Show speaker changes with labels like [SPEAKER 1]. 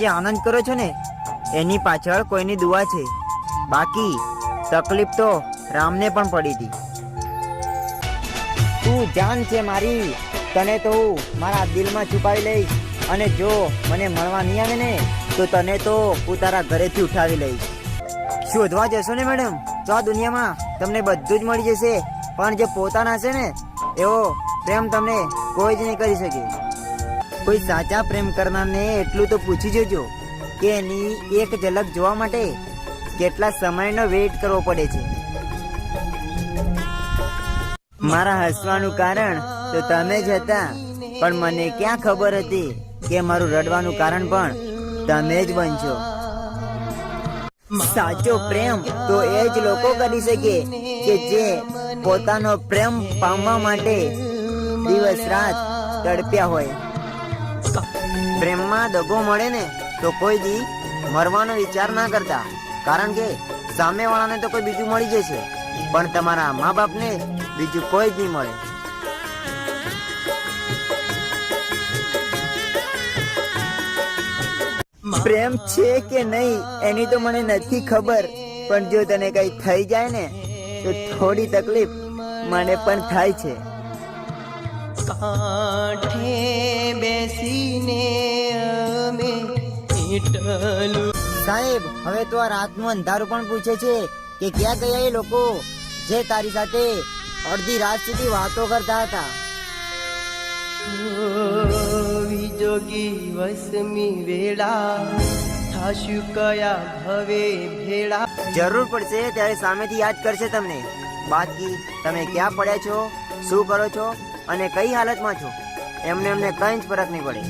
[SPEAKER 1] જે આનંદ કરો છો ને એની પાછળ કોઈની દુઆ છે. બાકી તકલીફ તો રામને પણ પડી હતી. તું જાન છે મારી, તને તો હું મારા દિલમાં છુપાવી લઈશ, અને જો મને મળવા નહીં આવે ને તો તને તો હું તારા ઘરેથી ઉઠાવી લઈશ. શોધવા જશો ને મેડમ તો આ દુનિયામાં તમને બધું જ મળી જશે, પણ જે પોતાના હશે ને એવો પ્રેમ તમને કોઈ જ નહીં કરી શકે. કોઈ સાચા પ્રેમ કરનારને એટલું તો પૂછી જોજો કે એની એક ઝલક જોવા માટે કેટલા સમયનો વેઇટ કરવો પડે છે. મારા હસવાનું કારણ તો તમે જ હતા, પણ મને ક્યાં ખબર હતી કે મારું રડવાનું કારણ પણ તમે જ બનશો. સાચો પ્રેમ તો એ જ લોકો કરી શકે કે જે પોતાનો પ્રેમ પામવા માટે દિવસ રાત તડપ્યા હોય. પ્રેમમાં દગો મળે ને તો કોઈ દી મરવાનો વિચાર ના કરતા, કારણ કે સામેવાળાને તો કોઈ બીજું મળી જશે, પણ તમારા મા બાપને બીજું કોઈ જ નહીં મળે. પ્રેમ છે કે નહીં એની તો મને નથી ખબર, પણ જો તને કઈ થઈ જાય ને તો થોડી તકલીફ મને પણ થાય છે.
[SPEAKER 2] કાંઠે બેસીને અમે
[SPEAKER 1] સાહેબ, હવે તો આ રાતનું અંધારું પણ પૂછે છે કે ક્યાં ગયા એ લોકો જે તારી સાથે અડધી રાત સુધી વાતો કરતા હતા.
[SPEAKER 2] વિજોગી વસમી વેળા થાશું કયા ભવે ભેળા.
[SPEAKER 1] જરૂર પડશે ત્યારે સામેથી યાદ કરશે તમને. બાકી તમે ક્યાં પડ્યા છો, શું કરો છો અને કઈ હાલતમાં છો એમને કઈ જ ફરક નહીં પડે.